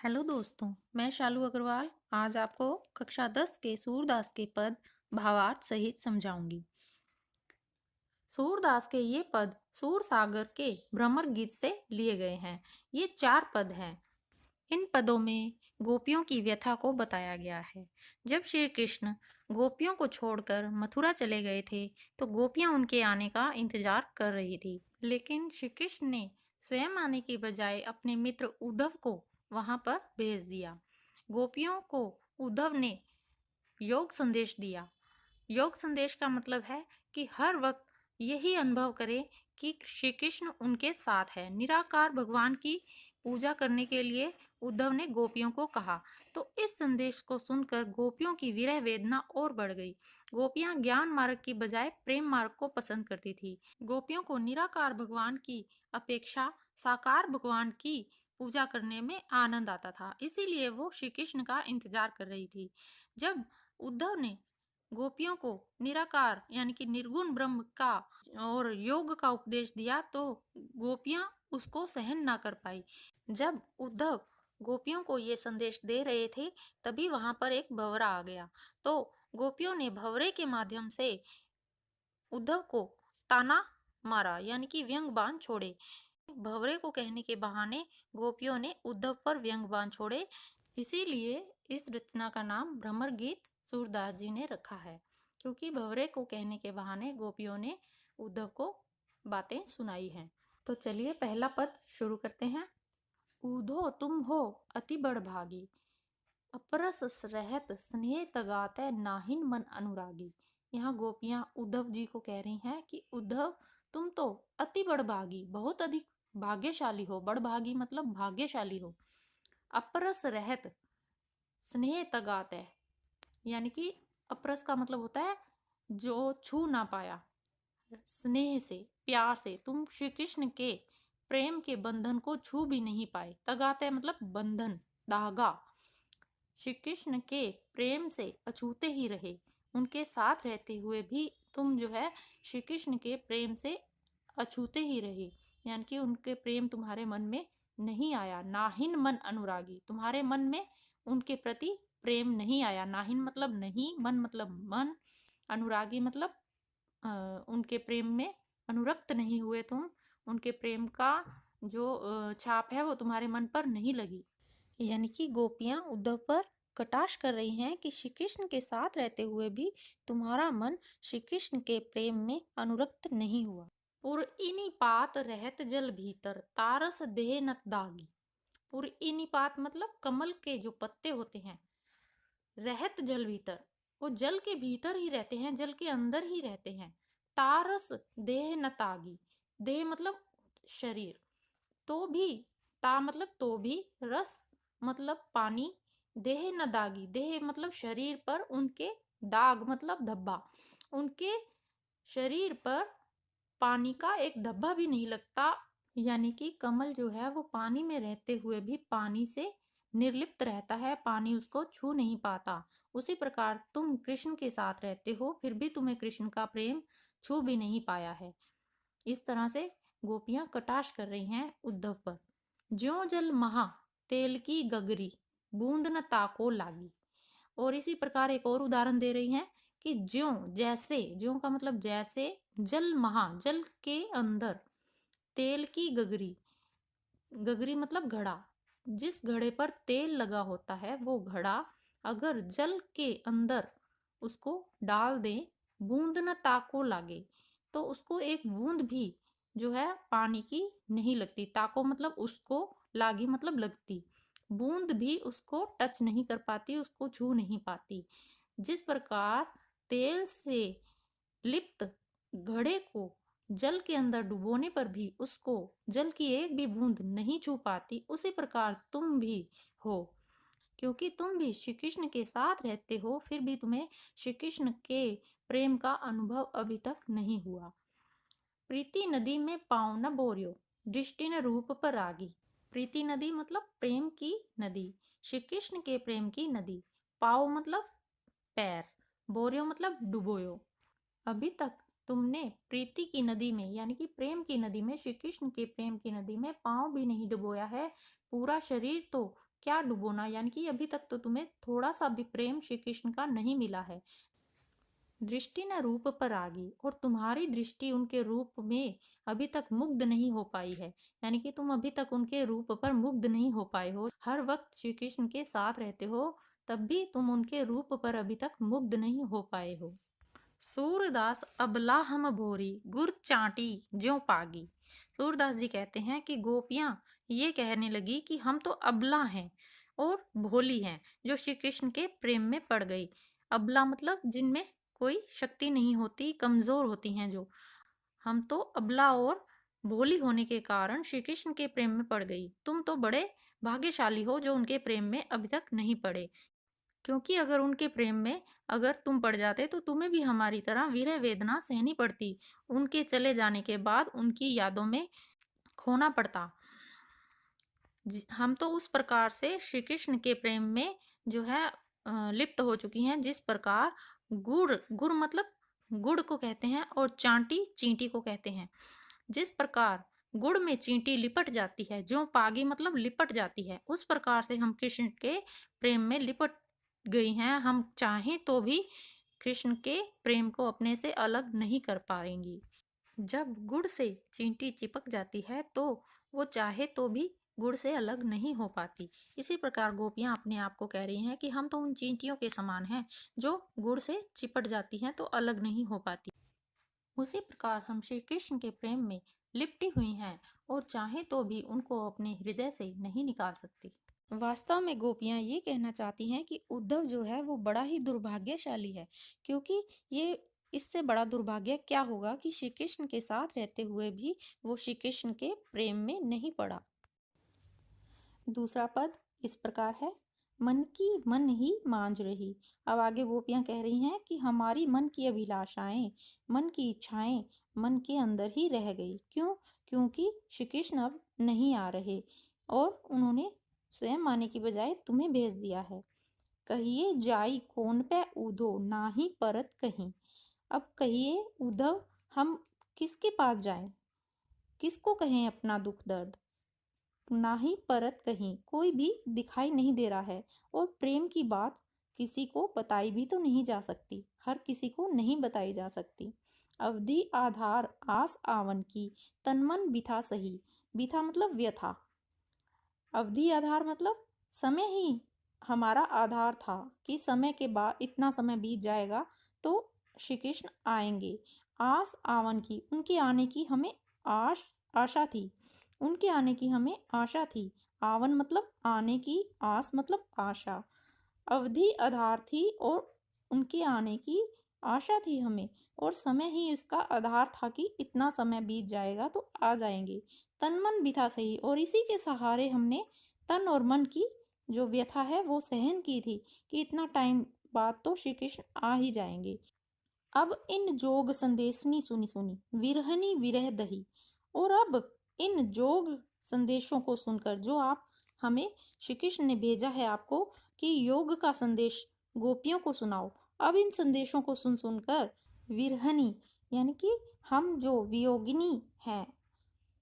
Hello दोस्तों, मैं शालू अग्रवाल आज आपको कक्षा 10 के सूरदास के पद भावार्थ सहित समझाऊंगी। सूरदास के ये पद सूर सागर के भ्रमर गीत से लिए गए हैं। ये 4 पद हैं। इन पदों में गोपियों की व्यथा को बताया गया है। जब श्री कृष्ण गोपियों को छोड़कर मथुरा चले गए थे, तो गोपियां उनके आने का इंतजार कर रही थी। लेकिन श्री कृष्ण ने स्वयं आने की बजाय अपने मित्र उद्धव को वहां पर भेज दिया। गोपियों को उद्धव ने योग संदेश दिया। योग संदेश का मतलब है कि हर वक्त यही अनुभव करें कि श्री कृष्ण उनके साथ है। निराकार भगवान की पूजा करने के लिए उद्धव ने गोपियों को कहा। तो इस संदेश को सुनकर गोपियों की विरह वेदना और बढ़ गई। गोपियां ज्ञान मार्ग की बजाय प्रेम मार्ग को पसंद करती थी। गोपियों को निराकार भगवान की अपेक्षा साकार भगवान की पूजा करने में आनंद आता था, इसीलिए वो श्री कृष्ण का इंतजार कर रही थी। जब उद्धव ने गोपियों को निराकार यानी कि निर्गुण ब्रह्म का और योग का उपदेश दिया, तो गोपियां उसको सहन ना कर पाई। जब उद्धव गोपियों को ये संदेश दे रहे थे, तभी वहां पर एक भंवरा आ गया। तो गोपियों ने भंवरे के माध्यम से उद्धव को ताना मारा, यानी कि व्यंग बाण छोड़े। भंवरे को कहने के बहाने गोपियों ने उद्धव पर व्यंग बाण छोड़े। इसीलिए इस रचना का नाम भ्रमर गीत सूरदास जी ने रखा है, क्योंकि भंवरे को कहने के बहाने गोपियों ने उद्धव को बातें सुनाई हैं। तो चलिए पहला पद शुरू करते हैं। ऊधो तुम हो अति बड़भागी, अपरस रहत स्नेह तगाते नाहिन मन अनुरागी। यहाँ गोपियां उद्धव जी को कह रही हैं कि उद्धव, तुम तो अति बड़भागी, बहुत अधिक भाग्यशाली हो। बड़भागी मतलब भाग्यशाली हो। अपरस रहत स्नेह तगाते, यानी कि अपरस का मतलब होता है जो छू ना पाया। स्नेह से, प्यार से तुम श्री कृष्ण के प्रेम के बंधन को छू भी नहीं पाए। तगाते मतलब बंधन, धागा। श्री कृष्ण के प्रेम से अछूते ही रहे। उनके साथ रहते हुए भी तुम जो है श्री कृष्ण के प्रेम से अछूते ही रहे, यानी कि उनके प्रेम तुम्हारे मन में नहीं आया। नाहिन मन अनुरागी, तुम्हारे मन में उनके प्रति प्रेम नहीं आया। नाहिन मतलब नहीं, मन मतलब मन, अनुरागी मतलब उनके प्रेम में अनुरक्त नहीं हुए तुम। उनके प्रेम का जो छाप है वो तुम्हारे मन पर नहीं लगी। यानी कि गोपियां उद्धव पर कटाक्ष कर रही हैं कि श्री कृष्ण के साथ रहते हुए भी तुम्हारा मन श्री कृष्ण के प्रेम में अनुरक्त नहीं हुआ। पुरइनी पात रहत जल भीतर, तारस देह नत दागी। पुरइनी पात मतलब कमल के जो पत्ते होते हैं। रहत जल भीतर, वो जल के भीतर ही रहते हैं, जल के अंदर ही रहते हैं। तारस देह न तागी, देह मतलब शरीर, तो भी, ता मतलब तो भी, रस मतलब पानी, देह न दागी, देह मतलब शरीर पर उनके दाग मतलब धब्बा। उनके शरीर पर पानी का एक धब्बा भी नहीं लगता। यानी कि कमल जो है वो पानी में रहते हुए भी पानी से निर्लिप्त रहता है, पानी उसको छू नहीं पाता। उसी प्रकार तुम कृष्ण के साथ रहते हो, फिर भी तुम्हें कृष्ण का प्रेम छू भी नहीं पाया है। इस तरह से गोपियां कटाक्ष कर रही हैं उद्धव पर। ज्यों जल महा तेल की गगरी, बूंद न ताको लागी। और इसी प्रकार एक और उदाहरण दे रही हैं कि ज्यों जैसे, ज्यों का मतलब जैसे, जल महा जल के अंदर, तेल की गगरी, गगरी मतलब घड़ा, जिस घड़े पर तेल लगा होता है वो घड़ा अगर जल के अंदर उसको डाल दें, बूंद न ताको लागे, तो उसको एक बूंद भी जो है पानी की नहीं लगती। ताको मतलब उसको, लागी मतलब लगती, बूंद भी उसको टच नहीं कर पाती, उसको छू नहीं पाती। जिस प्रकार तेल से लिप्त घड़े को जल के अंदर डुबोने पर भी उसको जल की एक भी बूंद नहीं छू पाती, उसी प्रकार तुम भी हो। क्योंकि तुम भी श्री कृष्ण के साथ रहते हो, फिर भी तुम्हें श्री कृष्ण के प्रेम का अनुभव अभी तक नहीं हुआ। प्रीति नदी में पाँव न बोरियो, दृष्टि न रूप पर आगी। प्रीति नदी मतलब प्रेम की नदी, श्री कृष्ण के प्रेम की नदी। पाँव मतलब पैर, बोरियो मतलब डुबोयो। अभी तक तुमने प्रीति की नदी में, यानी कि प्रेम की नदी में, श्री कृष्ण के प्रेम की नदी में पाँव भी नहीं डुबोया है। पूरा शरीर तो क्या डुबोना, यानी कि अभी तक तो तुम्हें थोड़ा सा भी प्रेम श्री कृष्ण का नहीं मिला है। दृष्टि न रूप पर आगी, और तुम्हारी दृष्टि उनके रूप में अभी तक मुग्ध नहीं हो पाई है, यानी कि तुम अभी तक उनके रूप पर मुग्ध नहीं हो पाए हो। हर वक्त श्री कृष्ण के साथ रहते हो, तब भी तुम उनके रूप पर अभी तक मुग्ध नहीं हो पाए हो। सूरदास अबला हम भोरी, गुर चांटी ज्यों पागी। सूरदास जी कहते हैं कि गोपियां ये कहने लगी कि हम तो अबला हैं और भोली हैं, जो श्री कृष्ण के प्रेम में पड़ गई। अबला मतलब जिनमें कोई शक्ति नहीं होती, कमजोर होती हैं जो। हम तो अबला और भोली होने के कारण श्री कृष्ण के प्रेम में पड़ गई। तुम तो बड़े भाग्यशाली हो जो उनके प्रेम में अभी तक नहीं पड़े, क्योंकि अगर उनके प्रेम में अगर तुम पड़ जाते तो तुम्हें भी हमारी तरह विरह वेदना सहनी पड़ती, उनके चले जाने के बाद उनकी यादों में खोना पड़ता। हम तो उस प्रकार से श्री कृष्ण के प्रेम में जो है लिप्त हो चुकी हैं, जिस प्रकार गुड़, गुड़ मतलब गुड़ को कहते हैं, और चांटी चींटी को कहते हैं। जिस प्रकार गुड़ में चींटी लिपट जाती है, जो पागी मतलब लिपट जाती है, उस प्रकार से हम कृष्ण के प्रेम में लिपट गई हैं। हम चाहें तो भी कृष्ण के प्रेम को अपने से अलग नहीं कर पाएंगी। जब गुड़ से चींटी चिपक जाती है तो वो चाहे तो भी गुड़ से अलग नहीं हो पाती। इसी प्रकार गोपियां अपने आप को कह रही हैं कि हम तो उन चींटियों के समान हैं जो गुड़ से चिपट जाती हैं तो अलग नहीं हो पाती। उसी प्रकार हम श्री कृष्ण के प्रेम में लिपटी हुई हैं और चाहे तो भी उनको अपने हृदय से नहीं निकाल सकती। वास्तव में गोपियां ये कहना चाहती हैं कि उद्धव जो है वो बड़ा ही दुर्भाग्यशाली है, क्योंकि ये इससे बड़ा दुर्भाग्य क्या होगा कि श्री कृष्ण के साथ रहते हुए भी वो श्री कृष्ण के प्रेम में नहीं पड़ा। दूसरा पद इस प्रकार है, मन की मन ही मांझ रही। अब आगे गोपियां कह रही हैं कि हमारी मन की अभिलाषाएं, मन की इच्छाएं मन के अंदर ही रह गई। क्यों? क्योंकि श्री कृष्ण अब नहीं आ रहे और उन्होंने स्वयं आने की बजाय तुम्हें भेज दिया है। कहिए जाई कौन पे उधो, ना ही परत कहीं। अब कहिए उद्धव, हम किसके पास जाएं, किसको कहें अपना दुख दर्द। ना ही परत कहीं, कोई भी दिखाई नहीं दे रहा है, और प्रेम की बात किसी को बताई भी तो नहीं जा सकती, हर किसी को नहीं बताई जा सकती। अवधि आधार आस आवन की, तन मन बिथा सही। बिथा मतलब व्यथा, अवधि आधार मतलब समय ही हमारा आधार था कि समय के बाद इतना समय बीत जाएगा तो श्री कृष्ण आएंगे। आस आवन की, उनके आने की हमें आशा थी, उनके आने की हमें आशा थी। आवन मतलब आने की, आस मतलब आशा। अवधि आधार थी और उनके आने की आशा थी हमें, और समय ही इसका आधार था कि इतना समय बीत जाएगा तो आ जाएंगे। तन मन भी था सही, और इसी के सहारे हमने तन और मन की जो व्यथा है वो सहन की थी कि इतना टाइम बाद तो श्री कृष्ण आ ही जाएंगे। अब इन जोग संदेशनी सुनी सुनी, विरहनी विरह दही। और अब इन जोग संदेशों को सुनकर, जो आप हमें श्री कृष्ण ने भेजा है आपको कि योग का संदेश गोपियों को सुनाओ, अब इन संदेशों को सुन सुनकर विरहनी, यानी कि हम जो वियोगिनी हैं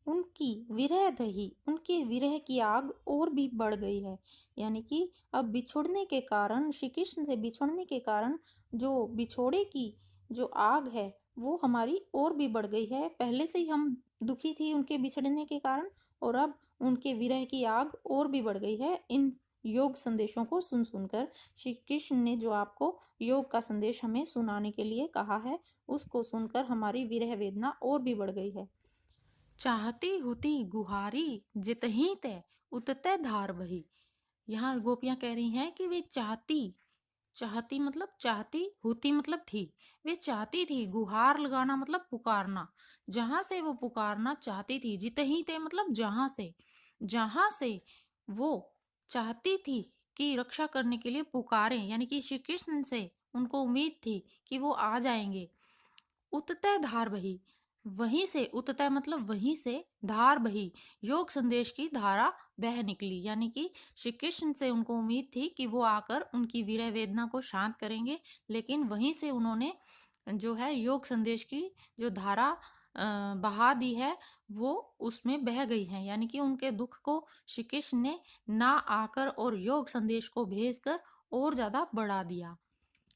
उनकी विरह दही, उनके विरह की आग और भी बढ़ गई है। यानी कि अब बिछुड़ने के कारण, श्री कृष्ण से बिछुड़ने के कारण जो बिछोड़े की जो आग है वो हमारी और भी बढ़ गई है। पहले से ही हम दुखी थी उनके बिछड़ने के कारण, और अब उनके विरह की आग और भी बढ़ गई है। इन योग संदेशों को सुन सुनकर श्री कृष्ण ने जो आपको योग का संदेश हमें सुनाने के लिए कहा है, उसको सुनकर हमारी विरह वेदना और भी बढ़ गई है। चाहती हुती गुहारी, जितही तय उतते धार बही। यहाँ गोपियां कह रही हैं कि वे चाहती, चाहती मतलब चाहती, हुती मतलब थी, वे चाहती थी। गुहार लगाना मतलब पुकारना, जहां से वो पुकारना चाहती थी। जितही ते मतलब जहां से वो चाहती थी कि रक्षा करने के लिए पुकारे, यानी कि श्री कृष्ण से उनको उम्मीद थी कि वो आ जाएंगे। उततय धार बही, वहीं से, उततय मतलब वहीं से, धार बही योग संदेश की धारा बह निकली। यानी कि श्री कृष्ण से उनको उम्मीद थी कि वो आकर उनकी विरह वेदना को शांत करेंगे, लेकिन वहीं से उन्होंने जो है योग संदेश की जो धारा बहा दी है, वो उसमें बह गई हैं, यानी कि उनके दुख को श्री कृष्ण ने ना आकर और योग संदेश को भेजकर और ज्यादा बढ़ा दिया।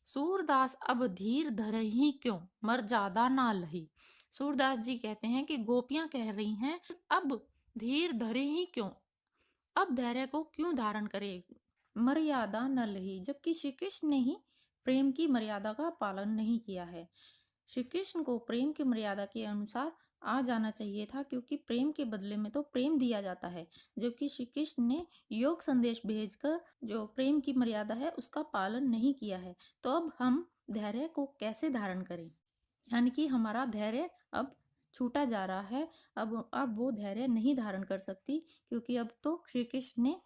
सूरदास अब धीर धरहि क्यों, मर ज्यादा ना लही। सूरदास जी कहते हैं कि गोपियां कह रही हैं अब धीर धरे ही क्यों, अब धैर्य को क्यों धारण करे, मर्यादा न लही, जबकि श्री कृष्ण ने ही प्रेम की मर्यादा का पालन नहीं किया है। श्री कृष्ण को प्रेम की मर्यादा के अनुसार आ जाना चाहिए था, क्योंकि प्रेम के बदले में तो प्रेम दिया जाता है, जबकि श्री कृष्ण ने योग संदेश भेजकर जो प्रेम की मर्यादा है उसका पालन नहीं किया है। तो अब हम धैर्य को कैसे धारण करें, यानी कि हमारा धैर्य अब छूटा जा रहा है। अब वो धैर्य नहीं धारण कर सकती, क्योंकि अब तो श्री कृष्ण ने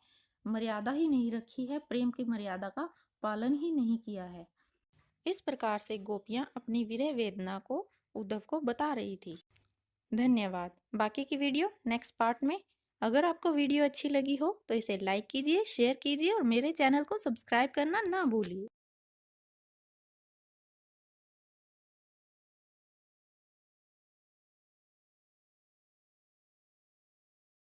मर्यादा ही नहीं रखी है, प्रेम की मर्यादा का पालन ही नहीं किया है। इस प्रकार से गोपियां अपनी विरह वेदना को उद्धव को बता रही थी। धन्यवाद। बाकी की वीडियो नेक्स्ट पार्ट में। अगर आपको वीडियो अच्छी लगी हो तो इसे लाइक कीजिए, शेयर कीजिए और मेरे चैनल को सब्सक्राइब करना ना भूलिए।